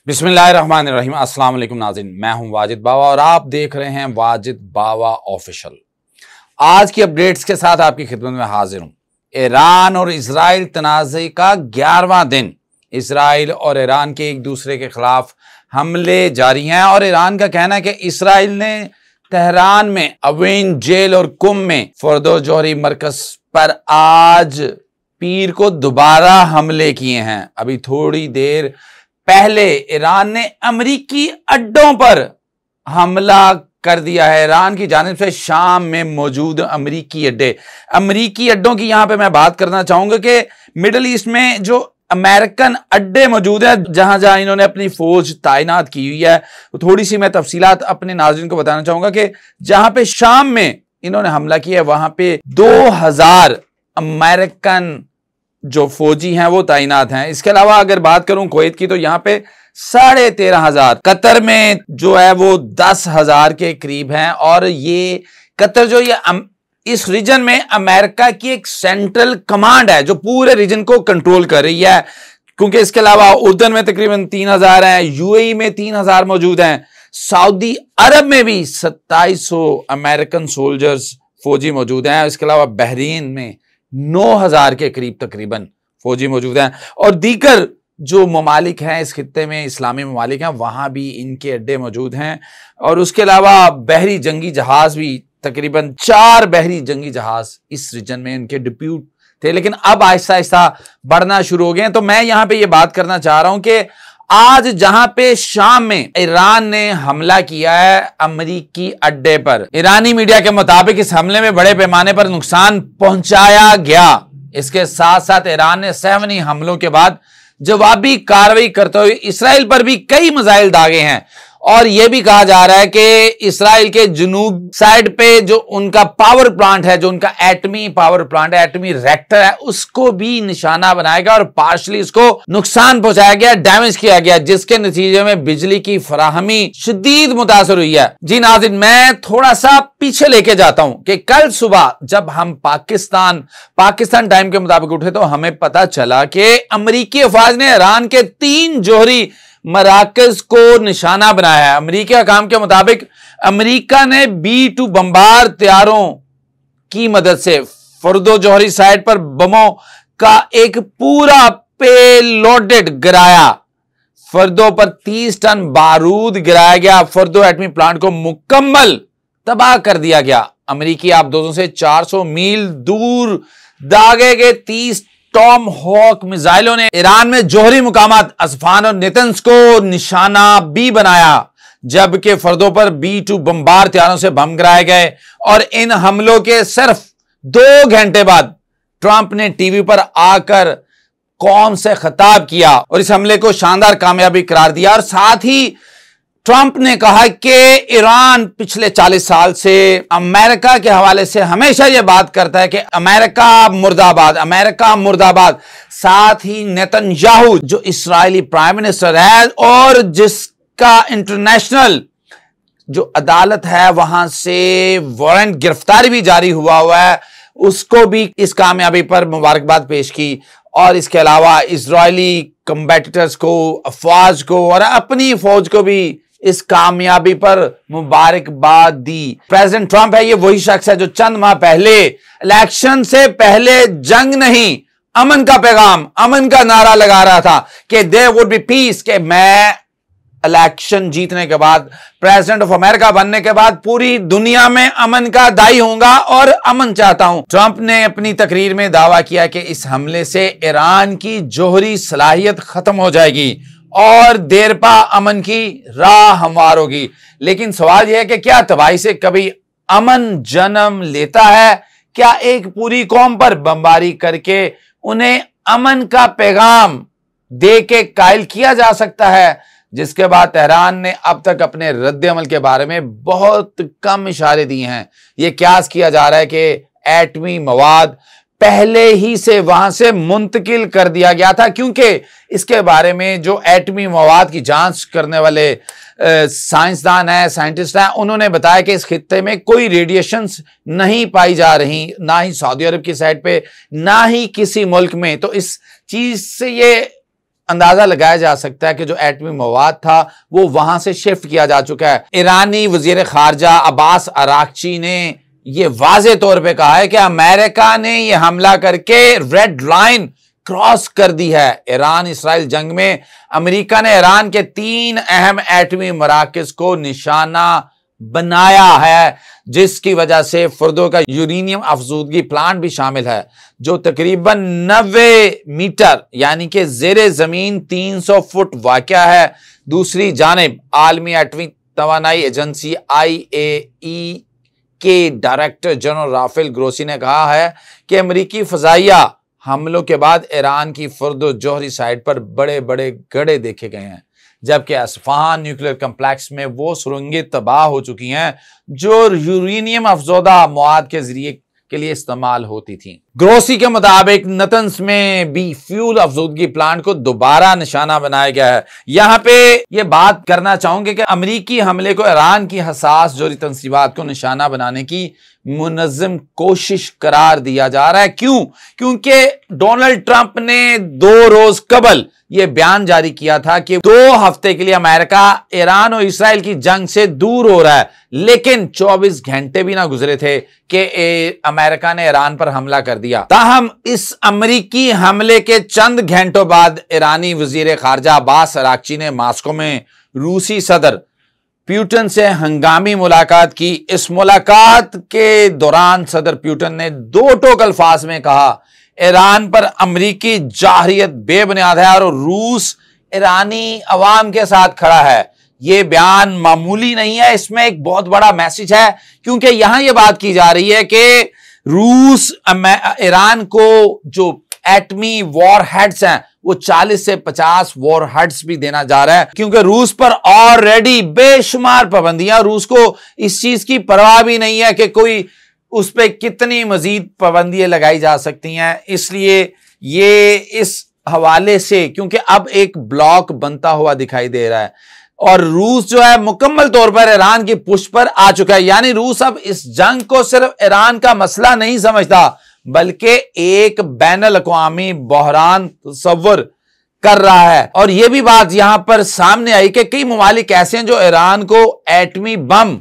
बिस्मिल्लाहिर्रहमानिर्रहीम। अस्सलाम वालेकुम नाज़रीन, मैं हूं वाजिद बावा और आप देख रहे हैं वाजिद बावा ऑफिशियल। आज की अपडेट्स के साथ आपकी खिदमत में हाजिर हूं। ईरान और इजराइल तनाज़े का 11वां दिन। इजराइल और ईरान के एक दूसरे के खिलाफ हमले जारी हैं और ईरान का कहना है कि इजराइल ने तेहरान में अवीन जेल और कुम में फर्दो जौहरी मरकज पर आज पीर को दोबारा हमले किए हैं। अभी थोड़ी देर पहले ईरान ने अमेरिकी अड्डों पर हमला कर दिया है। ईरान की जानिब से शाम में मौजूद अमेरिकी अड्डों की यहां पे मैं बात करना चाहूंगा कि मिडिल ईस्ट में जो अमेरिकन अड्डे मौजूद है जहां जहां इन्होंने अपनी फौज तैनात की हुई है, तो थोड़ी सी मैं तफसीलात अपने नाज़रीन को बताना चाहूंगा कि जहां पे शाम में इन्होंने हमला किया है वहां पे 2000 अमेरिकन जो फौजी हैं वो तैनात हैं। इसके अलावा अगर बात करूं कुवैत की, तो यहां पे 13,500, कतर में जो है वो 10,000 के करीब हैं। और ये कतर जो ये इस रीजन में अमेरिका की एक सेंट्रल कमांड है जो पूरे रीजन को कंट्रोल कर रही है, क्योंकि इसके अलावा उर्दन में तकरीबन 3,000 हैं, यूएई में 3,000 मौजूद हैं, सऊदी अरब में भी 2700 अमेरिकन सोल्जर्स फौजी मौजूद हैं। इसके अलावा बहरीन में 9,000 के करीब तकरीबन फौजी मौजूद हैं और दीगर जो ममालिक हैं इस खित्ते में, इस्लामी ममालिक हैं, वहां भी इनके अड्डे मौजूद हैं। और उसके अलावा बहरी जंगी जहाज भी तकरीबन 4 बहरी जंगी जहाज इस रीजन में इनके डिप्यूट थे, लेकिन अब आहिस्ता आहिस्ता बढ़ना शुरू हो गए हैं। तो मैं यहां पे ये बात करना चाह रहा हूं कि आज जहां पे शाम में ईरान ने हमला किया है अमेरिकी अड्डे पर, ईरानी मीडिया के मुताबिक इस हमले में बड़े पैमाने पर नुकसान पहुंचाया गया। इसके साथ साथ ईरान ने 7 हमलों के बाद जवाबी कार्रवाई करते हुए इसराइल पर भी कई मिसाइल दागे हैं। और यह भी कहा जा रहा है कि इसराइल के जनूब साइड पे जो उनका पावर प्लांट है, जो उनका एटमी पावर प्लांट है, एटमी रिएक्टर है, उसको भी निशाना बनाएगा और पार्शली इसको नुकसान पहुंचाया गया, डैमेज किया गया, जिसके नतीजे में बिजली की फराहमी शदीद मुतासर हुई है। जी नाज़रीन, मैं थोड़ा सा पीछे लेके जाता हूं कि कल सुबह जब हम पाकिस्तान टाइम के मुताबिक उठे तो हमें पता चला कि अमेरिकी अफवाज ने ईरान के 3 जौहरी मराकज को निशाना बनाया है। अमेरिकी हकाम के मुताबिक अमेरिका ने B-2 बमबार तैयारों की मदद से फर्दो जौहरी साइट पर बमों का एक पूरा पेलोडेड गिराया। फर्दो पर 30 टन बारूद गिराया गया। फर्दो एटमी प्लांट को मुकम्मल तबाह कर दिया गया। अमेरिकी आबदोजों से 400 मील दूर दागे गए 30 टॉम हॉक मिसाइलों ने ईरान में जौहरी मुकामात असफान और नेतन्स को निशाना भी बनाया, जबकि फर्दों पर B-2 बमबार तैयारों से बम गिराए गए। और इन हमलों के सिर्फ 2 घंटे बाद ट्रंप ने टीवी पर आकर कौम से खिताब किया और इस हमले को शानदार कामयाबी करार दिया। और साथ ही ट्रंप ने कहा कि ईरान पिछले 40 साल से अमेरिका के हवाले से हमेशा यह बात करता है कि अमेरिका मुर्दाबाद, अमेरिका मुर्दाबाद। साथ ही नेतन्याहू जो इस्राएली प्राइम मिनिस्टर है और जिसका इंटरनेशनल जो अदालत है वहां से वारंट गिरफ्तारी भी जारी हुआ है, उसको भी इस कामयाबी पर मुबारकबाद पेश की। और इसके अलावा इजरायली कम्बेटिटर्स को, अफवाज को और अपनी फौज को भी इस कामयाबी पर मुबारकबाद दी। प्रेसिडेंट ट्रंप है, ये वही शख्स है जो चंद माह पहले इलेक्शन से पहले जंग नहीं अमन का पैगाम, अमन का नारा लगा रहा था कि देयर वुड बी पीस, कि मैं इलेक्शन जीतने के बाद, प्रेसिडेंट ऑफ अमेरिका बनने के बाद पूरी दुनिया में अमन का दाई होऊंगा और अमन चाहता हूं। ट्रंप ने अपनी तकरीर में दावा किया कि इस हमले से ईरान की जौहरी सलाहियत खत्म हो जाएगी और देरपा अमन की राह हमवार होगी। लेकिन सवाल यह है कि क्या तबाही से कभी अमन जन्म लेता है? क्या एक पूरी कौम पर बमबारी करके उन्हें अमन का पैगाम दे के कायल किया जा सकता है? जिसके बाद तेहरान ने अब तक अपने रद्द-ए-अमल के बारे में बहुत कम इशारे दिए हैं। यह क्यास किया जा रहा है कि एटमी मवाद पहले ही से वहां से मुंतकिल कर दिया गया था, क्योंकि इसके बारे में जो एटमी मवाद की जांच करने वाले साइंसदान हैं, साइंटिस्ट हैं, उन्होंने बताया कि इस खित्ते में कोई रेडिएशंस नहीं पाई जा रही, ना ही सऊदी अरब की साइड पे, ना ही किसी मुल्क में। तो इस चीज से ये अंदाजा लगाया जा सकता है कि जो एटमी मवाद था वो वहां से शिफ्ट किया जा चुका है। ईरानी वजीर खारजा अब्बास अरागची ने ये वाजे तौर पे कहा है कि अमेरिका ने ये हमला करके रेड लाइन क्रॉस कर दी है। ईरान इसराइल जंग में अमेरिका ने ईरान के 3 अहम एटमी मराकज को निशाना बनाया है, जिसकी वजह से फर्दो का यूरेनियम अफजूदगी प्लांट भी शामिल है, जो तकरीबन 90 मीटर यानी कि जेरे जमीन 300 फुट वाक़या है। दूसरी जानिब आलमी एटमी तवानाई एजेंसी IAEA के डायरेक्टर जनरल राफेल ग्रोसी ने कहा है कि अमरीकी फजाइया हमलों के बाद ईरान की फर्दो जोहरी साइट पर बड़े बड़े गड्ढे देखे गए हैं, जबकि अस्फहान न्यूक्लियर कम्प्लेक्स में वो सुरंगें तबाह हो चुकी हैं जो यूरेनियम अफजोदा मवाद के जरिए के लिए इस्तेमाल होती थी। ग्रोसी के मुताबिक नतंस में भी फ्यूल अफजूदगी प्लांट को दोबारा निशाना बनाया गया है। यहाँ पे ये बात करना चाहूंगे कि अमरीकी हमले को ईरान की हसास जोहरी तंसीबात को निशाना बनाने की मुनज़्ज़म कोशिश करार दिया जा रहा है। क्यों? क्योंकि डोनाल्ड ट्रंप ने 2 रोज कबल यह बयान जारी किया था कि 2 हफ्ते के लिए अमेरिका ईरान और इसराइल की जंग से दूर हो रहा है, लेकिन 24 घंटे भी ना गुजरे थे कि अमेरिका ने ईरान पर हमला कर दिया। ताहम इस अमरीकी हमले के चंद घंटों बाद ईरानी वजीर खारजा अब्बास अरागची ने मॉस्को में रूसी सदर पुतिन से हंगामी मुलाकात की। इस मुलाकात के दौरान सदर पुतिन ने 2 टोक अल्फाज में कहा, ईरान पर अमरीकी जाहिरियत बेबुनियाद है और रूस ईरानी अवाम के साथ खड़ा है। यह बयान मामूली नहीं है, इसमें एक बहुत बड़ा मैसेज है, क्योंकि यहां यह बात की जा रही है कि रूस ईरान को जो एटमी वॉर हेड्स हैं वो 40 से 50 वॉर हेड्स भी देना जा रहा है, क्योंकि रूस पर ऑलरेडी बेशुमार पाबंदियां, रूस को इस चीज की परवाह भी नहीं है कि कोई उस पर कितनी मजीद पाबंदियां लगाई जा सकती हैं। इसलिए ये इस हवाले से, क्योंकि अब एक ब्लॉक बनता हुआ दिखाई दे रहा है और रूस जो है मुकम्मल तौर पर ईरान की पुष्ट पर आ चुका है, यानी रूस अब इस जंग को सिर्फ ईरान का मसला नहीं समझता बल्कि एक बैनुल अक़वामी बहरान तस्वर कर रहा है। और यह भी बात यहां पर सामने आई कि कई ममालिक ऐसे हैं जो ईरान को एटमी बम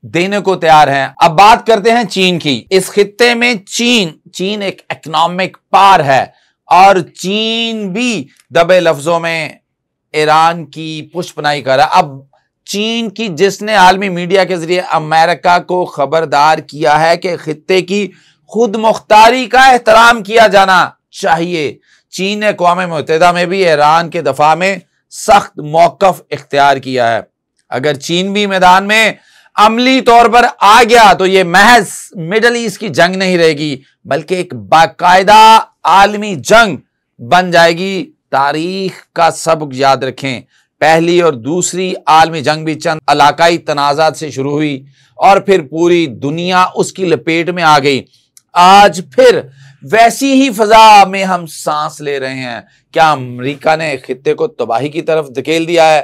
देने को तैयार हैं। अब बात करते हैं चीन की। इस खित्ते में चीन एक इकोनॉमिक पावर है और चीन भी दबे लफ्जों में ईरान की पुष्पनाई कर रहा है। अब चीन की जिसने आलमी मीडिया के जरिए अमेरिका को खबरदार किया है कि खित्ते की खुद मुख्तारी का एहतराम किया जाना चाहिए। चीन ने अक़वाम मुत्तहिदा में भी ईरान के दफा में सख्त मौक़िफ़ इख्तियार किया है। अगर चीन भी मैदान में अमली तौर पर आ गया तो यह महज मिडल ईस्ट की जंग नहीं रहेगी बल्कि एक बाकायदा आलमी जंग बन जाएगी। तारीख का सबक याद रखें, पहली और दूसरी आलमी जंग भी चंद इलाकाई तनाज़ात से शुरू हुई और फिर पूरी दुनिया उसकी लपेट में आ गई। आज फिर वैसी ही फजा में हम सांस ले रहे हैं। क्या अमेरिका ने खित्ते को तबाही की तरफ धकेल दिया है?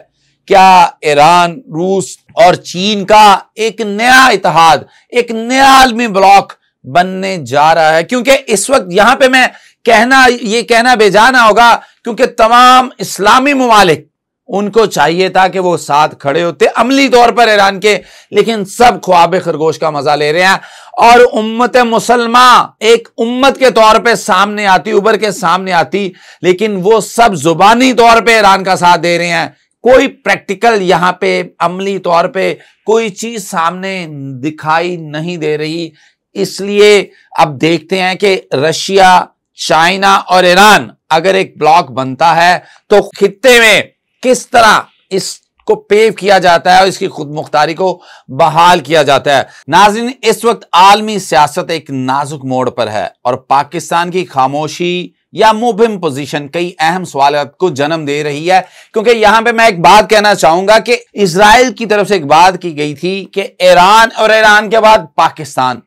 क्या ईरान, रूस और चीन का एक नया इत्तेहाद, एक नया आलमी ब्लॉक बनने जा रहा है? क्योंकि इस वक्त यहां पे मैं ये कहना बेजाना होगा, क्योंकि तमाम इस्लामी ममालिक उनको चाहिए था कि वो साथ खड़े होते अमली तौर पर ईरान के, लेकिन सब ख्वाब खरगोश का मजा ले रहे हैं और उम्मत मुसलमा एक उम्मत के तौर पे सामने आती, उभर के सामने आती, लेकिन वो सब जुबानी तौर पे ईरान का साथ दे रहे हैं। कोई प्रैक्टिकल यहां पे अमली तौर पे कोई चीज सामने दिखाई नहीं दे रही। इसलिए अब देखते हैं कि रशिया, चाइना और ईरान अगर एक ब्लॉक बनता है तो खित्ते में किस तरह इसको पेव किया जाता है और इसकी खुद मुख्तारी को बहाल किया जाता है। नाज़रीन, इस वक्त आलमी सियासत एक नाजुक मोड़ पर है और पाकिस्तान की खामोशी या मुबहिम पोजीशन कई अहम सवालात को जन्म दे रही है। क्योंकि यहां पे मैं एक बात कहना चाहूंगा कि इजराइल की तरफ से एक बात की गई थी कि ईरान और ईरान के बाद पाकिस्तान,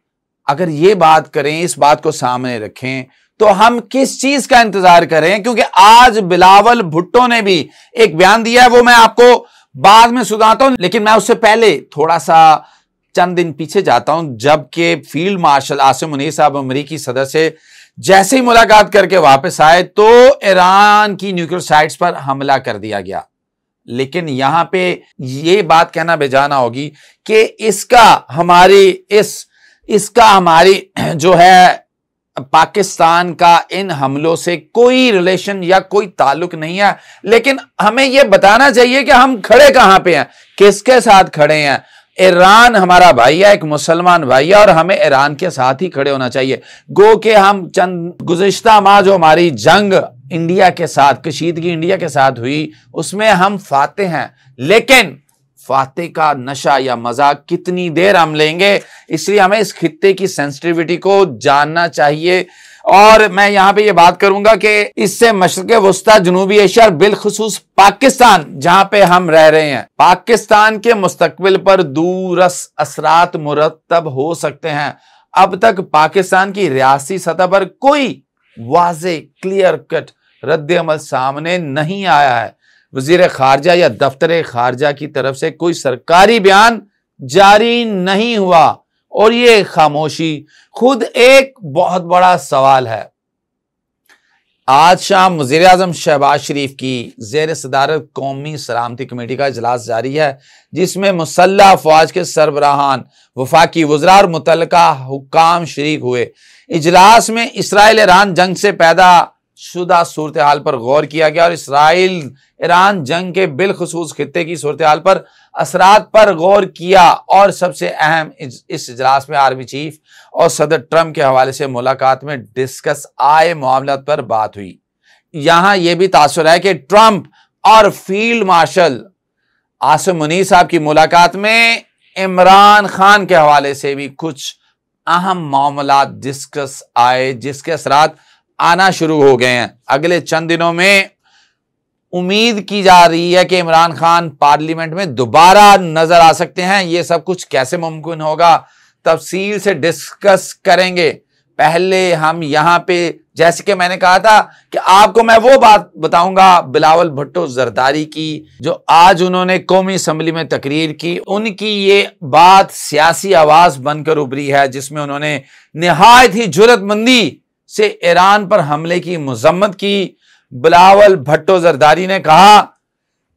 अगर ये बात करें, इस बात को सामने रखें तो हम किस चीज का इंतजार करें? क्योंकि आज बिलावल भुट्टो ने भी एक बयान दिया है, वो मैं आपको बाद में सुनाता हूं, लेकिन मैं उससे पहले थोड़ा सा चंद दिन पीछे जाता हूं, जबकि फील्ड मार्शल आसिम मुनीर साहब अमरीकी सदर से जैसे ही मुलाकात करके वापस आए तो ईरान की न्यूक्लियर साइट्स पर हमला कर दिया गया। लेकिन यहां पे ये बात कहना बेजाना होगी कि इसका हमारी जो है पाकिस्तान का इन हमलों से कोई रिलेशन या कोई ताल्लुक नहीं है। लेकिन हमें यह बताना चाहिए कि हम खड़े कहां पे हैं, किसके साथ खड़े हैं। ईरान हमारा भाई है, एक मुसलमान भाई है, और हमें ईरान के साथ ही खड़े होना चाहिए। गो के हम चंद गुज़िश्ता माह जो हमारी जंग इंडिया के साथ, कशीदगी इंडिया के साथ हुई, उसमें हम फातेह हैं। लेकिन फातेह का नशा या मजाक कितनी देर हम लेंगे, इसलिए हमें इस खित्ते की सेंसिटिविटी को जानना चाहिए। और मैं यहां पे ये बात करूंगा कि इससे मशरिक़ वस्ता, जनूबी एशिया और बिलखुसूस पाकिस्तान जहां पे हम रह रहे हैं, पाकिस्तान के मुस्तकबिल पर दूरस असरात मुरतब हो सकते हैं। अब तक पाकिस्तान की रियासी सतह पर कोई वाज़े क्लियर कट रद्द अमल सामने नहीं आया है। वजीर खारजा या दफ्तर खारजा की तरफ से कोई सरकारी बयान जारी नहीं हुआ, और ये खामोशी खुद एक बहुत बड़ा सवाल है। आज शाम वज़ीर आज़म शहबाज शरीफ की ज़ेर सदारत कौमी सलामती कमेटी का इजलास जारी है, जिसमें मुसल्लह अफवाज के सरबराहान, वफाकी वज़रा और मुतल्लिका हुक्काम शरीक हुए। इजलास में इसराइल ईरान जंग से पैदा शुदा सूरत हाल पर गौर किया गया और इसराइल ईरान जंग के बिलखुसूस खित्ते की सूरत हाल पर असरात पर गौर किया। और सबसे अहम, इस इजलास में आर्मी चीफ और सदर ट्रंप के हवाले से मुलाकात में डिस्कस आए मामलात पर बात हुई। यहां यह भी तासुर है कि ट्रंप और फील्ड मार्शल आसिम मुनीर साहब की मुलाकात में इमरान खान के हवाले से भी कुछ अहम मामलात डिस्कस आए, जिसके असरात आना शुरू हो गए हैं। अगले चंद दिनों में उम्मीद की जा रही है कि इमरान खान पार्लियामेंट में दोबारा नजर आ सकते हैं। ये सब कुछ कैसे मुमकिन होगा, तफसील से डिस्कस करेंगे। पहले हम यहां पे, जैसे कि मैंने कहा था कि आपको मैं वो बात बताऊंगा बिलावल भुट्टो जरदारी की, जो आज उन्होंने कौमी असम्बली में तकरीर की। उनकी ये बात सियासी आवाज बनकर उभरी है, जिसमें उन्होंने निहायत ही जुर्रतमंदी से ईरान पर हमले की मजम्मत की। बिलावल भुट्टो जरदारी ने कहा,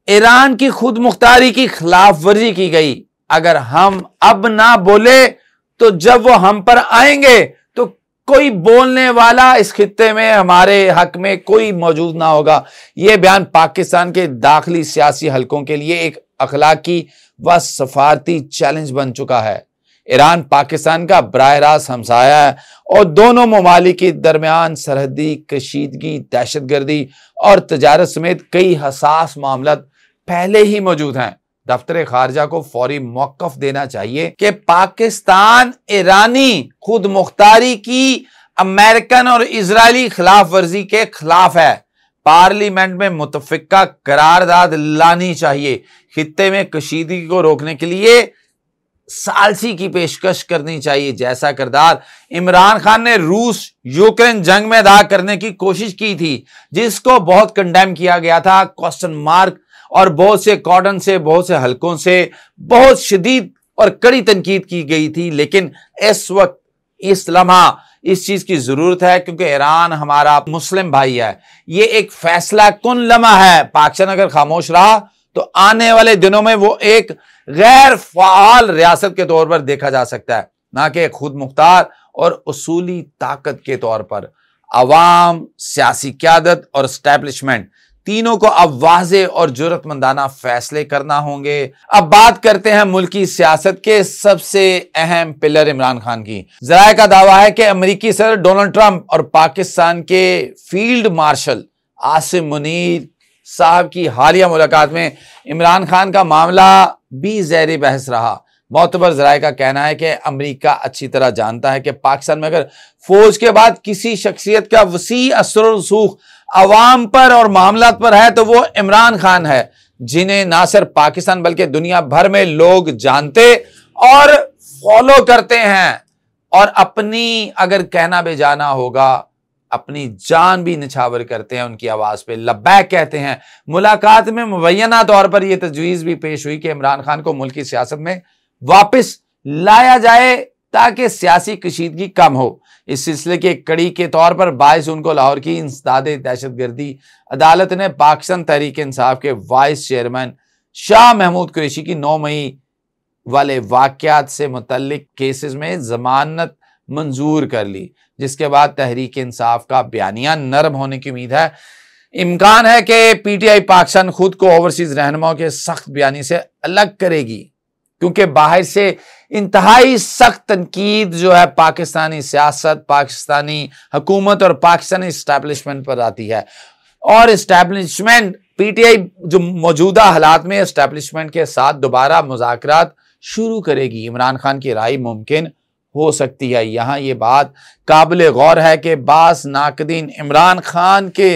ईरान की खुद मुख्तारी की खिलाफ वर्जी की गई। अगर हम अब ना बोले तो जब वो हम पर आएंगे तो कोई बोलने वाला इस खित्ते में हमारे हक में कोई मौजूद ना होगा। यह बयान पाकिस्तान के दाखिली सियासी हलकों के लिए एक अखलाकी व सफारती चैलेंज बन चुका है। ईरान पाकिस्तान का बराह रास्त हमसाया है और दोनों ममालिक के दरमियान सरहदी कशीदगी, दहशतगर्दी और तजारत समेत कई हसास मामला पहले ही मौजूद हैं। दफ्तर खारजा को फौरी मौकफ देना चाहिए कि पाकिस्तान ईरानी खुद मुख्तारी की अमेरिकन और इजरायली खिलाफ वर्जी के खिलाफ है। पार्लियामेंट में मुतफिका करारदाद लानी चाहिए। खित्ते में कशीदगी को रोकने के लिए सालसी की पेशकश करनी चाहिए, जैसा किरदार इमरान खान ने रूस यूक्रेन जंग में अदा करने की कोशिश की थी, जिसको बहुत कंडेम किया गया था, क्वेश्चन मार्क, और बहुत से कॉर्डन से, बहुत से हलकों से बहुत शदीद और कड़ी तनकीद की गई थी। लेकिन इस वक्त, इस लम्हा इस चीज की जरूरत है, क्योंकि ईरान हमारा मुस्लिम भाई है। ये एक फैसला कुन लम्हा है। पाकिस्तान अगर खामोश रहा तो आने वाले दिनों में वो एक गैर फाल रियासत के तौर पर देखा जा सकता है, ना कि खुद मुख्तार और उसूली ताकत के तौर पर। अवाम, सियासी क़यादत और एस्टैब्लिशमेंट तीनों को अब वाज़े और जुर्रतमंदाना फैसले करना होंगे। अब बात करते हैं मुल्की सियासत के सबसे अहम पिलर इमरान खान की। ज़राए का दावा है कि अमेरिकी सदर डोनाल्ड ट्रंप और पाकिस्तान के फील्ड मार्शल आसिम मुनीर साहब की हालिया मुलाकात में इमरान खान का मामला भी ज़ेर बहस रहा। मोतबर ज़राए का कहना है कि अमेरिका अच्छी तरह जानता है कि पाकिस्तान में अगर फौज के बाद किसी शख्सियत का वसी असर और रसूख अवाम पर और मामलात पर है तो वो इमरान खान है, जिन्हें ना सिर्फ पाकिस्तान बल्कि दुनिया भर में लोग जानते और फॉलो करते हैं, और अपनी, अगर कहना बेजाना होगा, अपनी जान भी निछावर करते हैं उनकी आवाज पे, लब्बैक कहते हैं। मुलाकात में मुबैना तौर पर यह तजवीज़ भी पेश हुई कि इमरान खान को मुल्क की सियासत में वापस लाया जाए ताकि सियासी कशीदगी कम हो। इस सिलसिले की एक कड़ी के तौर पर 22 जून को लाहौर की इंसदादे दहशतगर्दी अदालत ने पाकिस्तान तहरीक इंसाफ के वाइस चेयरमैन शाह महमूद कुरैशी की 9 मई वाले वाकयात से मुतल्लिक केसेस में जमानत मंजूर कर ली, जिसके बाद तहरीक इंसाफ का बयानिया नरम होने की उम्मीद है। इम्कान है कि पीटीआई पाकिस्तान खुद को ओवरसीज रहनुमाओं के सख्त बयानी से अलग करेगी, क्योंकि बाहर से इंतहाई सख्त तनकीद जो है पाकिस्तानी सियासत, पाकिस्तानी हुकूमत और पाकिस्तानी इस्टेब्लिशमेंट पर आती है। और इस्टेब्लिशमेंट पीटीआई जो मौजूदा हालात में इस्टेब्लिशमेंट के साथ दोबारा मुज़ाकरात शुरू करेगी। इमरान खान की राय मुमकिन हो सकती है। यहां ये बात काबिल गौर है कि बास नाकदीन इमरान खान के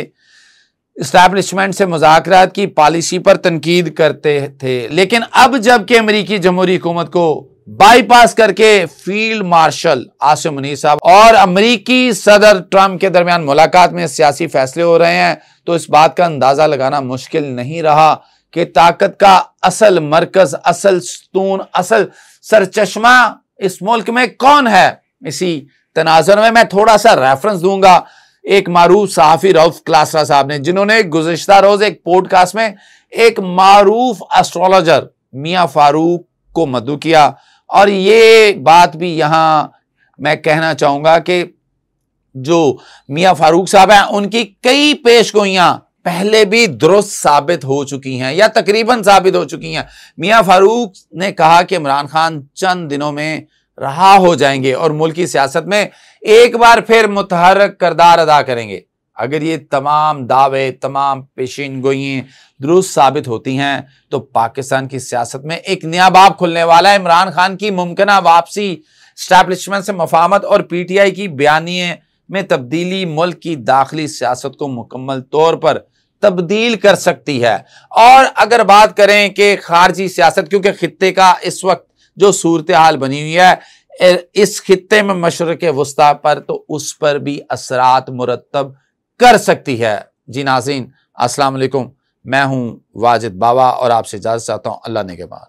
इस्टेब्लिशमेंट से मुज़ाकरात की पॉलिसी पर तनकीद करते थे, लेकिन अब जबकि अमेरिकी जमहूरी हुकूमत को बाईपास करके फील्ड मार्शल आसिम मुनीर साहब और अमेरिकी सदर ट्रंप के दरमियान मुलाकात में सियासी फैसले हो रहे हैं, तो इस बात का अंदाजा लगाना मुश्किल नहीं रहा कि ताकत का असल मरकज, असल स्तून, असल सरचश्मा इस मुल्क में कौन है। इसी तनाजुर में मैं थोड़ा सा रेफरेंस दूंगा एक मारूफ सहाफी रऊफ क्लासरा साहब ने, जिन्होंने गुज़िश्ता रोज एक पॉडकास्ट में एक मारूफ एस्ट्रोलॉजर मियां फारूक को मदऊ किया। और ये बात भी यहां मैं कहना चाहूंगा कि जो मियां फारूक साहब हैं उनकी कई पेशगोइयां पहले भी दुरुस्त साबित हो चुकी हैं या तकरीबन साबित हो चुकी हैं। मियां फारूक ने कहा कि इमरान खान चंद दिनों में रहा हो जाएंगे और मुल्क की सियासत में एक बार फिर मुतहर्रिक किरदार अदा करेंगे। अगर ये तमाम दावे, तमाम पेशीन गोइयां दुरुस्त साबित होती हैं तो पाकिस्तान की सियासत में एक नया बाब खुलने वाला है। इमरान खान की मुमकिना वापसी, एस्टैब्लिशमेंट से मफाहमत और पीटीआई की बयानिए में तब्दीली मुल्क की दाखिली सियासत को मुकम्मल तौर पर तब्दील कर सकती है। और अगर बात करें कि खारजी सियासत, क्योंकि खित्ते का इस वक्त जो सूरत हाल बनी हुई है इस खित्ते में मशरिक़ वुस्ता पर, तो उस पर भी असरात मुरतब कर सकती है। जी नाज़रीन, अस्सलाम वालेकुम, मैं हूं वाजिद बावा और आपसे इजाज़त चाहता हूं। अल्लाह ने के बाद।